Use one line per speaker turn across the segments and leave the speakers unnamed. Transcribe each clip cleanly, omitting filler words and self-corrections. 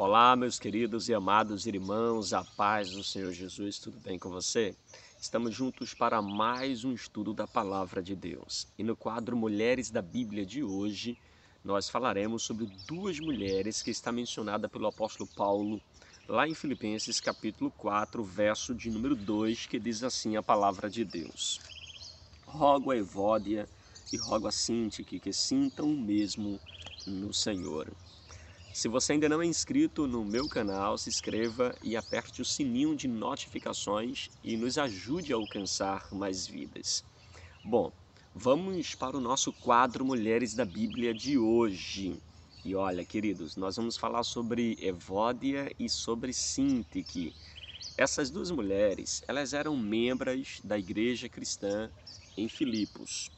Olá, meus queridos e amados irmãos, a paz do Senhor Jesus, tudo bem com você? Estamos juntos para mais um estudo da Palavra de Deus. E no quadro Mulheres da Bíblia de hoje, nós falaremos sobre duas mulheres que está mencionada pelo apóstolo Paulo lá em Filipenses capítulo 4, verso de número 2, que diz assim a Palavra de Deus. Rogo a Evódia e rogo a Sintique que sintam o mesmo no Senhor. Se você ainda não é inscrito no meu canal, se inscreva e aperte o sininho de notificações e nos ajude a alcançar mais vidas. Bom, vamos para o nosso quadro Mulheres da Bíblia de hoje. E olha, queridos, nós vamos falar sobre Evódia e sobre Sintique. Essas duas mulheres, elas eram membros da igreja cristã em Filipos.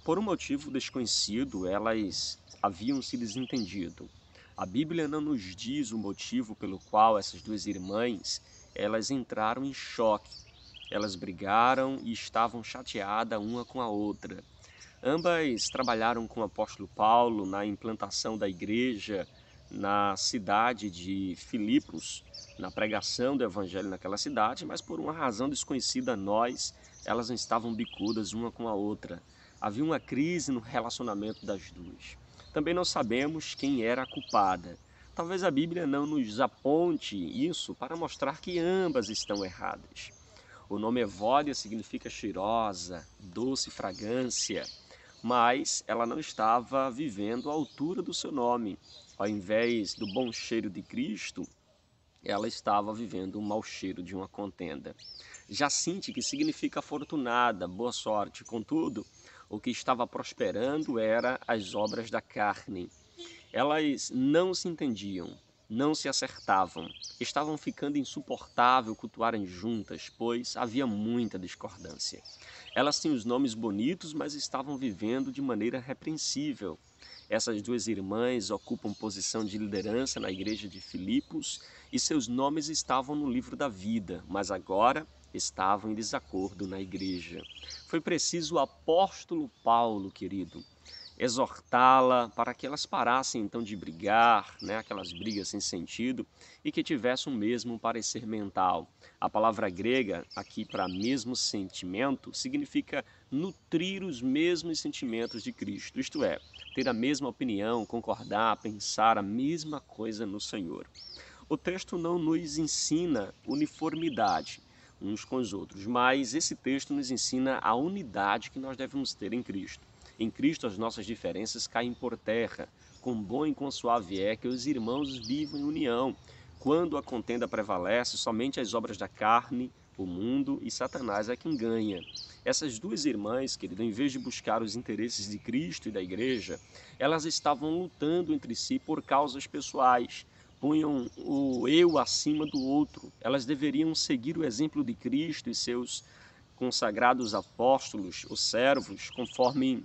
Por um motivo desconhecido, elas haviam se desentendido. A Bíblia não nos diz o motivo pelo qual essas duas irmãs, elas entraram em choque. Elas brigaram e estavam chateadas uma com a outra. Ambas trabalharam com o apóstolo Paulo na implantação da igreja na cidade de Filipos, na pregação do evangelho naquela cidade, mas por uma razão desconhecida a nós, elas não estavam bicudas uma com a outra. Havia uma crise no relacionamento das duas. Também não sabemos quem era a culpada. Talvez a Bíblia não nos aponte isso para mostrar que ambas estão erradas. O nome Evódia significa cheirosa, doce fragrância, mas ela não estava vivendo à altura do seu nome. Ao invés do bom cheiro de Cristo, ela estava vivendo o mau cheiro de uma contenda. Jacinte, que significa afortunada, boa sorte. Contudo, o que estava prosperando era as obras da carne. Elas não se entendiam, não se acertavam, estavam ficando insuportável cultuarem juntas, pois havia muita discordância. Elas tinham os nomes bonitos, mas estavam vivendo de maneira repreensível. Essas duas irmãs ocupam posição de liderança na igreja de Filipos e seus nomes estavam no livro da vida, mas agora estavam em desacordo na igreja. Foi preciso o apóstolo Paulo, querido, exortá-la para que elas parassem então de brigar, aquelas brigas sem sentido, e que tivessem o mesmo parecer mental. A palavra grega aqui para mesmo sentimento significa nutrir os mesmos sentimentos de Cristo, isto é, ter a mesma opinião, concordar, pensar a mesma coisa no Senhor. O texto não nos ensina uniformidade uns com os outros, mas esse texto nos ensina a unidade que nós devemos ter em Cristo. Em Cristo as nossas diferenças caem por terra. Quão bom e quão suave é que os irmãos vivam em união. Quando a contenda prevalece, somente as obras da carne, o mundo e Satanás é quem ganha. Essas duas irmãs, querido, em vez de buscar os interesses de Cristo e da igreja, elas estavam lutando entre si por causas pessoais. Punham o eu acima do outro. Elas deveriam seguir o exemplo de Cristo e seus consagrados apóstolos, os servos, conforme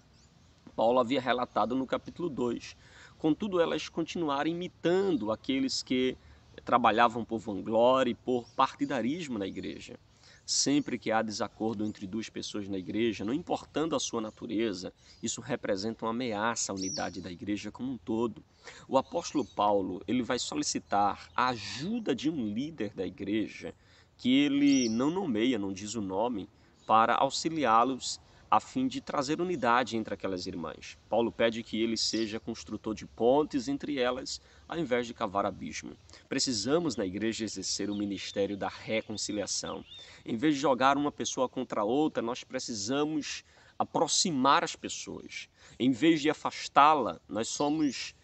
Paulo havia relatado no capítulo 2. Contudo, elas continuaram imitando aqueles que trabalhavam por vanglória e por partidarismo na igreja. Sempre que há desacordo entre duas pessoas na igreja, não importando a sua natureza, isso representa uma ameaça à unidade da igreja como um todo. O apóstolo Paulo, ele vai solicitar a ajuda de um líder da igreja, que ele não nomeia, não diz o nome, para auxiliá-los a fim de trazer unidade entre aquelas irmãs. Paulo pede que ele seja construtor de pontes entre elas, ao invés de cavar abismo. Precisamos na igreja exercer o ministério da reconciliação. Em vez de jogar uma pessoa contra a outra, nós precisamos aproximar as pessoas. Em vez de afastá-la, nós somos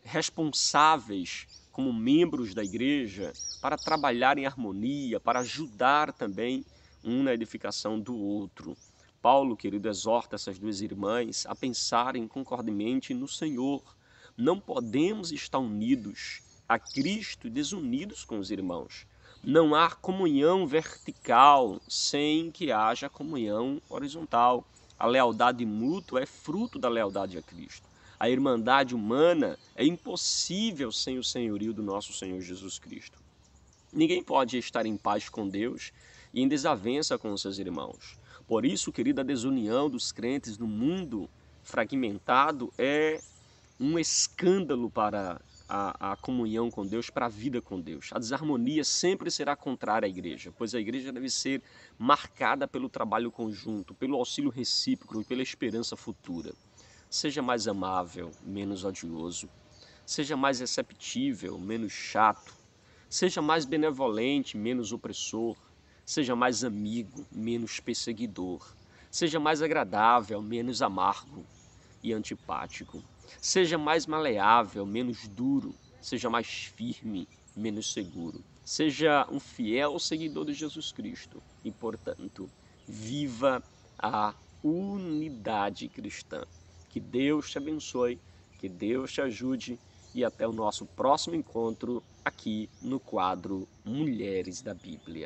responsáveis como membros da igreja para trabalhar em harmonia, para ajudar também um na edificação do outro. Paulo, querido, exorta essas duas irmãs a pensarem concordemente no Senhor. Não podemos estar unidos a Cristo e desunidos com os irmãos. Não há comunhão vertical sem que haja comunhão horizontal. A lealdade mútua é fruto da lealdade a Cristo. A irmandade humana é impossível sem o senhorio do nosso Senhor Jesus Cristo. Ninguém pode estar em paz com Deus e em desavença com os seus irmãos. Por isso, querida, a desunião dos crentes no mundo fragmentado é um escândalo para a comunhão com Deus, para a vida com Deus. A desarmonia sempre será contrária à igreja, pois a igreja deve ser marcada pelo trabalho conjunto, pelo auxílio recíproco e pela esperança futura. Seja mais amável, menos odioso. Seja mais receptível, menos chato. Seja mais benevolente, menos opressor. Seja mais amigo, menos perseguidor. Seja mais agradável, menos amargo e antipático. Seja mais maleável, menos duro. Seja mais firme, menos seguro. Seja um fiel seguidor de Jesus Cristo e, portanto, viva a unidade cristã. Que Deus te abençoe, que Deus te ajude e até o nosso próximo encontro aqui no quadro Mulheres da Bíblia.